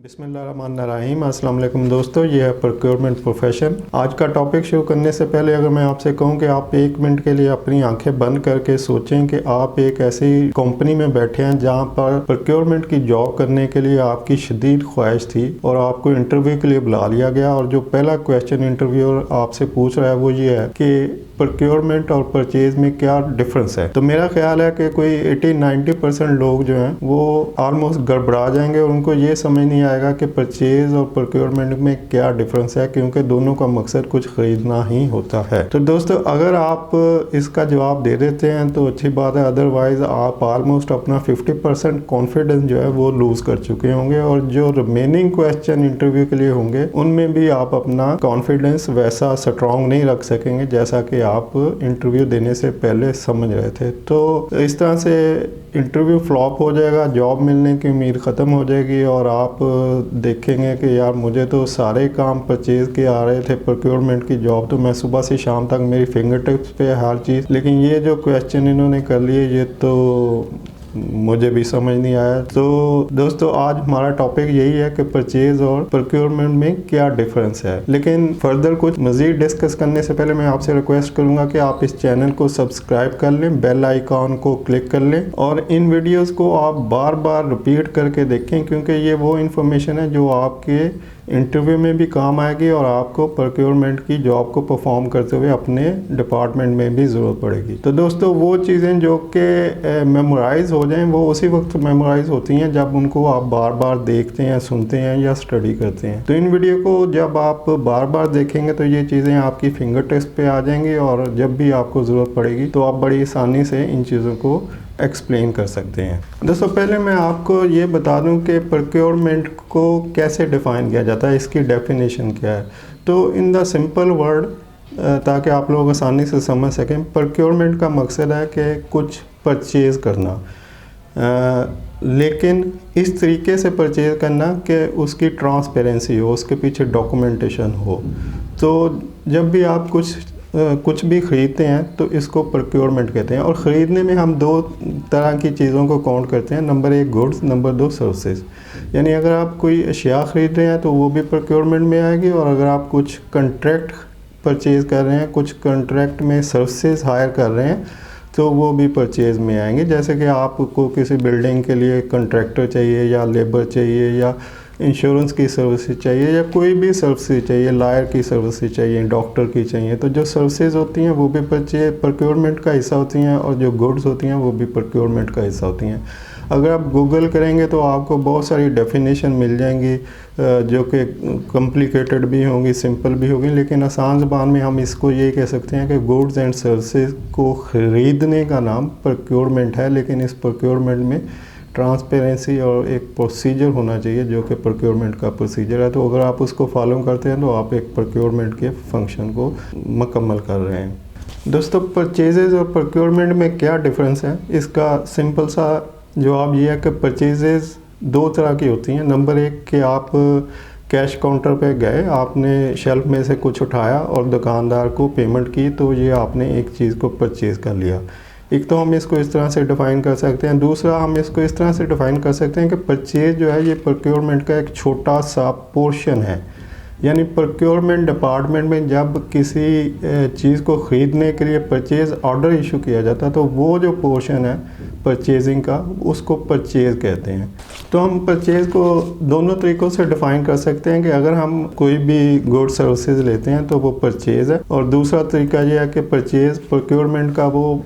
बिस्मिल्लाहिर्रहमानिर्रहीम। अस्सलाम वालेकुम दोस्तों, ये है प्रोक्योरमेंट प्रोफेशन। आज का टॉपिक शुरू करने से पहले अगर मैं आपसे कहूं कि आप एक मिनट के लिए अपनी आंखें बंद करके सोचें कि आप एक ऐसी कंपनी में बैठे हैं जहां पर प्रोक्योरमेंट की जॉब करने के लिए आपकी शदीद ख्वाहिश थी और आपको इंटरव्यू के लिए बुला लिया गया, और जो पहला क्वेश्चन इंटरव्यूअर आपसे पूछ रहा है वो ये है कि प्रोक्योरमेंट और परचेज में क्या डिफरेंस है। तो मेरा ख्याल है कि कोई 80-90% लोग जो हैं वो ऑलमोस्ट गड़बड़ा जाएंगे और उनको ये समझ नहीं आएगा कि परचेज और प्रोक्योरमेंट में क्या डिफरेंस है, क्योंकि दोनों का मकसद कुछ खरीदना ही होता है। तो दोस्तों, अगर आप इसका जवाब दे देते हैं तो अच्छी बात है, अदरवाइज आप ऑलमोस्ट अपना 50% कॉन्फिडेंस जो है वो लूज कर चुके होंगे, और जो रिमेनिंग क्वेश्चन इंटरव्यू के लिए होंगे उनमें भी आप अपना कॉन्फिडेंस वैसा स्ट्रॉन्ग नहीं रख सकेंगे जैसा कि आप इंटरव्यू देने से पहले समझ रहे थे। तो इस तरह से इंटरव्यू फ्लॉप हो जाएगा, जॉब मिलने की उम्मीद ख़त्म हो जाएगी और आप देखेंगे कि यार मुझे तो सारे काम परचेज के आ रहे थे, प्रोक्योरमेंट की जॉब तो मैं सुबह से शाम तक मेरी फिंगर टिप्स पे हर चीज़, लेकिन ये जो क्वेश्चन इन्होंने कर लिए ये तो मुझे भी समझ नहीं आया। तो दोस्तों, आज हमारा टॉपिक यही है कि परचेज और प्रोक्योरमेंट में क्या डिफरेंस है। लेकिन फर्दर कुछ मज़ीद डिस्कस करने से पहले मैं आपसे रिक्वेस्ट करूंगा कि आप इस चैनल को सब्सक्राइब कर लें, बेल आइकॉन को क्लिक कर लें और इन वीडियोस को आप बार बार रिपीट करके देखें, क्योंकि ये वो इन्फॉर्मेशन है जो आपके इंटरव्यू में भी काम आएगी और आपको प्रोक्योरमेंट की जॉब को परफॉर्म करते हुए अपने डिपार्टमेंट में भी ज़रूरत पड़ेगी। तो दोस्तों, वो चीज़ें जो कि मेमोराइज हो जाएं वो उसी वक्त मेमोराइज होती हैं जब उनको आप बार बार देखते हैं, सुनते हैं या स्टडी करते हैं। तो इन वीडियो को जब आप बार बार देखेंगे तो ये चीज़ें आपकी फिंगर टिप्स पे आ जाएंगी और जब भी आपको ज़रूरत पड़ेगी तो आप बड़ी आसानी से इन चीज़ों को एक्सप्लेन कर सकते हैं। दोस्तों, पहले मैं आपको ये बता दूं कि प्रोक्योरमेंट को कैसे डिफ़ाइन किया जाता है, इसकी डेफिनेशन क्या है। तो इन द सिंपल वर्ड, ताकि आप लोग आसानी से समझ सकें, प्रोक्योरमेंट का मकसद है कि कुछ परचेज़ करना, लेकिन इस तरीके से परचेज़ करना कि उसकी ट्रांसपेरेंसी हो, उसके पीछे डॉक्यूमेंटेशन हो। तो जब भी आप कुछ भी ख़रीदते हैं तो इसको प्रोक्योरमेंट कहते हैं। और ख़रीदने में हम दो तरह की चीज़ों को काउंट करते हैं, नंबर 1 गुड्स, नंबर 2 सर्विसेज। यानी अगर आप कोई अशिया ख़रीद रहे हैं तो वो भी प्रोक्योरमेंट में आएगी, और अगर आप कुछ कंट्रैक्ट परचेज़ कर रहे हैं, कुछ कंट्रैक्ट में सर्विसेज हायर कर रहे हैं तो वो भी परचेज़ में आएंगे। जैसे कि आपको किसी बिल्डिंग के लिए कंट्रैक्टर चाहिए या लेबर चाहिए या इंश्योरेंस की सर्विसेज चाहिए या कोई भी सर्विसेज चाहिए, लायर की सर्विसेज चाहिए, डॉक्टर की चाहिए, तो जो सर्विसेज होती हैं वो भी प्रोक्योरमेंट का हिस्सा होती हैं और जो गुड्स होती हैं वो भी प्रोक्योरमेंट का हिस्सा होती हैं। अगर आप गूगल करेंगे तो आपको बहुत सारी डेफिनेशन मिल जाएंगी जो कि कॉम्प्लिकेटेड भी होंगी, सिंपल भी होगी, लेकिन आसान ज़बान में हम इसको ये कह सकते हैं कि गुड्स एंड सर्विसेज को ख़रीदने का नाम प्रोक्योरमेंट है। लेकिन इस प्रोक्योरमेंट में ट्रांसपेरेंसी और एक प्रोसीजर होना चाहिए जो कि प्रोक्योरमेंट का प्रोसीजर है। तो अगर आप उसको फॉलो करते हैं तो आप एक प्रोक्योरमेंट के फंक्शन को मुकम्मल कर रहे हैं। दोस्तों, परचेजेज़ और प्रोक्योरमेंट में क्या डिफरेंस है, इसका सिंपल सा जवाब ये है कि परचेजेज़ दो तरह की होती हैं। नंबर 1 कि आप कैश काउंटर पे गए, आपने शेल्फ में से कुछ उठाया और दुकानदार को पेमेंट की, तो ये आपने एक चीज़ को परचेज़ कर लिया। एक तो हम इसको इस तरह से डिफ़ाइन कर सकते हैं। दूसरा, हम इसको इस तरह से डिफ़ाइन कर सकते हैं कि परचेज जो है ये प्रोक्योरमेंट का एक छोटा सा पोर्शन है। यानी प्रोक्योरमेंट डिपार्टमेंट में जब किसी चीज़ को ख़रीदने के लिए परचेज़ ऑर्डर इशू किया जाता है तो वो जो पोर्शन है परचेजिंग का उसको परचेज़ कहते हैं। तो हम परचेज़ को दोनों तरीक़ों से डिफ़ाइन कर सकते हैं कि अगर हम कोई भी गुड सर्विसेज लेते हैं तो वो परचेज़ है, और दूसरा तरीका ये है कि परचेज़ प्रोक्योरमेंट का वो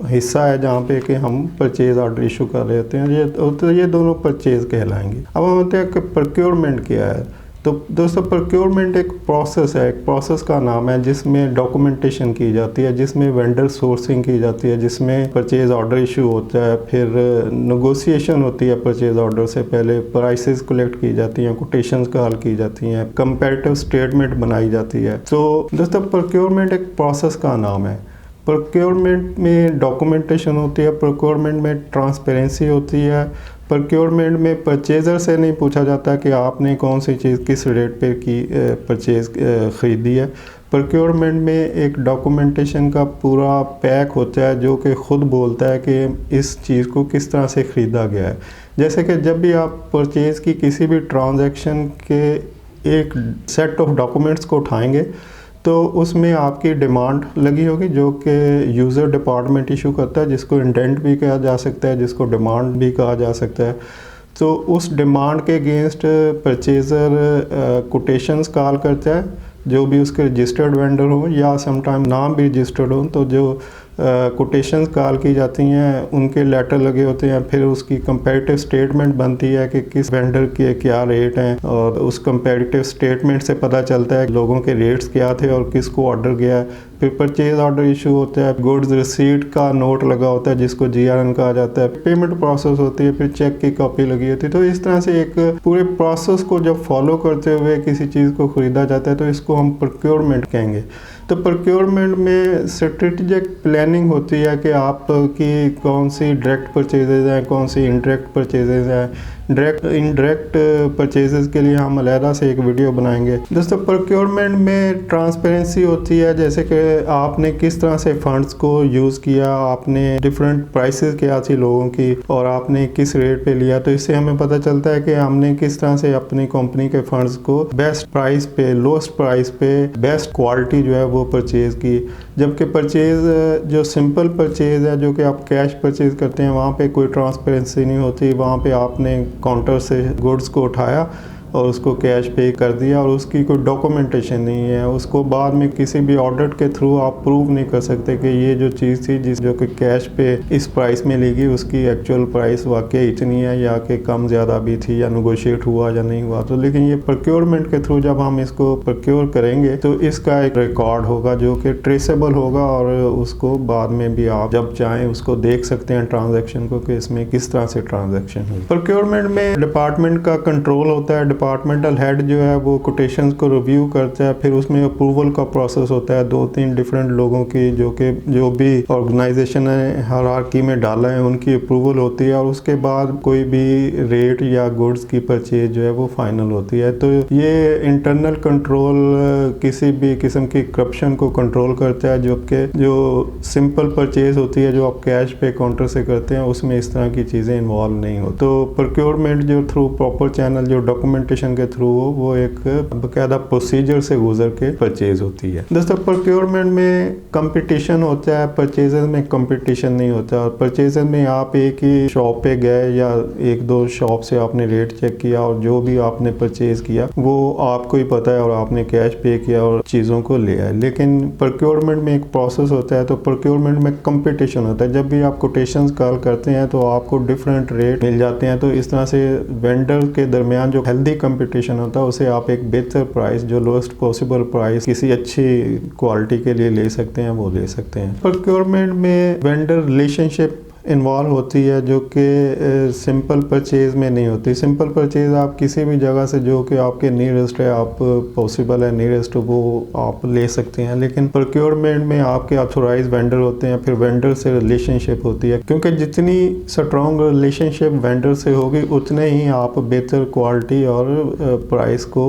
हिस्सा है जहाँ पे कि हम परचेज़ ऑर्डर इशू कर रहे होते हैं। ये दोनों परचेज़ कहलाएंगे। अब हम कहते हैं कि प्रोक्योरमेंट क्या है। तो दोस्तों, प्रोक्योरमेंट एक प्रोसेस है, एक प्रोसेस का नाम है जिसमें डॉक्यूमेंटेशन की जाती है, जिसमें वेंडर सोर्सिंग की जाती है, जिसमें परचेज़ ऑर्डर इशू होता है, फिर नेगोशिएशन होती है परचेज़ ऑर्डर से पहले, प्राइसेस कलेक्ट की जाती हैं, कोटेशंस का हल की जाती हैं, कंपैरेटिव स्टेटमेंट बनाई जाती है। तो दोस्तों, प्रोक्योरमेंट एक प्रोसेस का नाम है। प्रोक्योरमेंट में डॉक्यूमेंटेशन होती है, प्रोक्योरमेंट में ट्रांसपेरेंसी होती है, प्रोक्योरमेंट में परचेज़र से नहीं पूछा जाता कि आपने कौन सी चीज़ किस रेट पे की परचेज़ ख़रीदी है। प्रोक्योरमेंट में एक डॉक्यूमेंटेशन का पूरा पैक होता है जो कि ख़ुद बोलता है कि इस चीज़ को किस तरह से ख़रीदा गया है। जैसे कि जब भी आप परचेज़ की किसी भी ट्रांजैक्शन के एक सेट ऑफ डॉक्यूमेंट्स को उठाएंगे तो उसमें आपकी डिमांड लगी होगी जो कि यूज़र डिपार्टमेंट इशू करता है, जिसको इंडेंट भी कहा जा सकता है, जिसको डिमांड भी कहा जा सकता है। तो उस डिमांड के अगेंस्ट परचेज़र कोटेशंस कॉल करता है, जो भी उसके रजिस्टर्ड वेंडर हो या समटाइम नाम भी रजिस्टर्ड हो, तो जो कोटेशंस कॉल की जाती हैं उनके लेटर लगे होते हैं। फिर उसकी कंपैरेटिव स्टेटमेंट बनती है कि किस वेंडर के क्या रेट हैं, और उस कंपैरेटिव स्टेटमेंट से पता चलता है लोगों के रेट्स क्या थे और किसको ऑर्डर गया है। फिर परचेज ऑर्डर इशू होता है, गुड्स रिसीट का नोट लगा होता है जिसको GRN कहा जाता है, पेमेंट प्रोसेस होती है, फिर चेक की कॉपी लगी होती है। तो इस तरह से एक पूरे प्रोसेस को जब फॉलो करते हुए किसी चीज़ को ख़रीदा जाता है तो इसको हम प्रोक्योरमेंट कहेंगे। तो प्रोक्योरमेंट में स्ट्रेटेजिक प्लानिंग होती है कि आपकी कौन सी डायरेक्ट परचेजेज हैं, कौन सी इनडायरेक्ट परचेजेज हैं। इनडायरेक्ट परचेजेस के लिए हम अलहदा से एक वीडियो बनाएंगे। दोस्तों, प्रोक्योरमेंट में ट्रांसपेरेंसी होती है, जैसे कि आपने किस तरह से फंड्स को यूज़ किया, आपने डिफरेंट प्राइसेस क्या थी लोगों की और आपने किस रेट पे लिया। तो इससे हमें पता चलता है कि हमने किस तरह से अपनी कंपनी के फंड्स को बेस्ट प्राइस पे, लोएस्ट प्राइस पे, बेस्ट क्वालिटी जो है वो परचेज़ की। जबकि परचेज़ जो सिंपल परचेज़ है, जो कि आप कैश परचेज़ करते हैं, वहाँ पे कोई ट्रांसपेरेंसी नहीं होती। वहाँ पे आपने काउंटर से गुड्स को उठाया और उसको कैश पे कर दिया और उसकी कोई डॉक्यूमेंटेशन नहीं है। उसको बाद में किसी भी ऑडिट के थ्रू आप प्रूव नहीं कर सकते कि ये जो चीज़ थी जो कि कैश पे इस प्राइस में ली गई, उसकी एक्चुअल प्राइस वाकई इतनी है या कि कम ज़्यादा भी थी, या नेगोशिएट हुआ या नहीं हुआ। तो लेकिन ये प्रोक्योरमेंट के थ्रू जब हम इसको प्रोक्योर करेंगे तो इसका एक रिकॉर्ड होगा जो कि ट्रेसेबल होगा, और उसको बाद में भी आप जब चाहें उसको देख सकते हैं ट्रांजेक्शन को कि इसमें किस तरह से ट्रांजेक्शन हुई। प्रोक्योरमेंट में डिपार्टमेंट का कंट्रोल होता है। डिपार्टमेंटल हेड जो है वो कोटेशंस को रिव्यू करता है, फिर उसमें अप्रूवल का प्रोसेस होता है 2-3 डिफरेंट लोगों की, जो भी ऑर्गेनाइजेशन है हायरार्की में डाला है उनकी अप्रूवल होती है, और उसके बाद कोई भी रेट या गुड्स की परचेज जो है वो फाइनल होती है। तो ये इंटरनल कंट्रोल किसी भी किस्म की करप्शन को कंट्रोल करता है, जबकि जो सिंपल परचेज होती है जो आप कैश पे काउंटर से करते हैं उसमें इस तरह की चीज़ें इन्वॉल्व नहीं हो। तो प्रोक्योरमेंट जो थ्रू प्रॉपर चैनल जो डॉक्यूमेंटेशन के थ्रू हो, वो एक बकायदा प्रोसीजर से गुजर के परचेज होती है। दोस्तों, प्रोक्योरमेंट में कंपटीशन होता है, परचेजेस में कंपटीशन नहीं होता। और परचेजेस में आप एक ही शॉप पे गए या 1-2 शॉप से आपने रेट चेक किया और जो भी आपने परचेज किया वो आपको ही पता है और आपने कैश पे किया और चीज़ों को ले आए। लेकिन प्रोक्योरमेंट में एक प्रोसेस होता है, तो प्रोक्योरमेंट में कंपटीशन होता है। जब भी आप कोटेशंस कॉल करते हैं तो आपको डिफरेंट रेट मिल जाते हैं। तो इस तरह से वेंडर के दरमियान जो हेल्दी कंपटीशन होता है उसे आप एक बेहतर प्राइस, जो लोएस्ट पॉसिबल प्राइस किसी अच्छी क्वालिटी के लिए ले सकते हैं, वो ले सकते हैं। प्रोक्योरमेंट में वेंडर रिलेशनशिप इन्वॉल्व होती है जो कि सिंपल परचेज में नहीं होती। सिंपल परचेज आप किसी भी जगह से जो कि आपके नियरेस्ट है, आप पॉसिबल है नियरेस्ट, वो आप ले सकते हैं। लेकिन प्रोक्योरमेंट में आपके ऑथोराइज वेंडर होते हैं, फिर वेंडर से रिलेशनशिप होती है, क्योंकि जितनी स्ट्रॉन्ग रिलेशनशिप वेंडर से होगी उतने ही आप बेहतर क्वालिटी और प्राइस को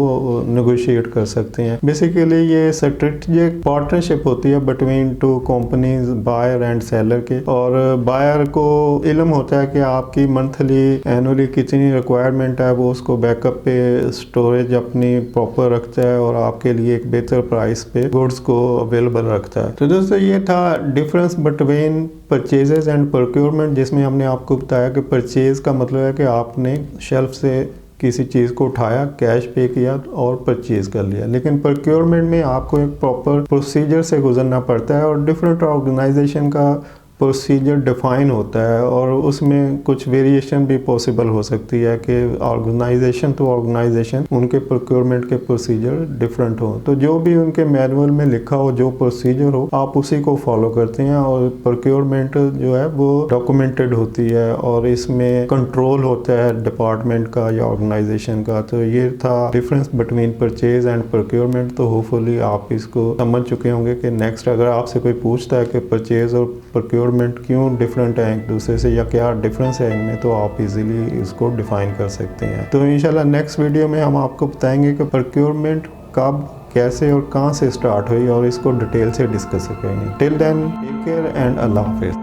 नेगोशिएट कर सकते हैं। बेसिकली ये स्ट्रेटेजिक पार्टनरशिप होती है between 2 companies, buyer and seller के। और बायर को इल्म होता है कि आपकी मंथली एनुअली कितनी रिक्वायरमेंट है, वो उसको बैकअप पे स्टोरेज अपनी प्रॉपर रखता है और आपके लिए एक बेहतर प्राइस पे गुड्स को अवेलेबल रखता है। तो दोस्तों, ये था difference between purchases and procurement, जिसमें हमने आपको बताया कि परचेज का मतलब है कि आपने शेल्फ से किसी चीज़ को उठाया, कैश पे किया और परचेज कर लिया। लेकिन प्रोक्योरमेंट में आपको एक प्रॉपर प्रोसीजर से गुजरना पड़ता है और डिफरेंट ऑर्गेनाइजेशन का प्रोसीजर डिफाइन होता है और उसमें कुछ वेरिएशन भी पॉसिबल हो सकती है कि ऑर्गेनाइजेशन टू ऑर्गेनाइजेशन उनके प्रोक्योरमेंट के प्रोसीजर डिफरेंट हो। तो जो भी उनके मैनुअल में लिखा हो, जो प्रोसीजर हो, आप उसी को फॉलो करते हैं और प्रोक्योरमेंट जो है वो डॉक्यूमेंटेड होती है और इसमें कंट्रोल होता है डिपार्टमेंट का या ऑर्गेनाइजेशन का। तो ये था difference between purchase and procurement. तो होपफुली आप इसको समझ चुके होंगे कि नेक्स्ट अगर आपसे कोई पूछता है कि परचेज और प्रोक्योरमेंट क्यों डिफरेंट है एक दूसरे से या क्या डिफरेंस है इनमें, तो आप इजीली इसको डिफाइन कर सकते हैं। तो इंशाल्लाह नेक्स्ट वीडियो में हम आपको बताएंगे कि प्रोक्योरमेंट कब कैसे और कहाँ से स्टार्ट हुई और इसको डिटेल से डिस्कस करेंगे। Till then take care and अल्लाह हाफिज़।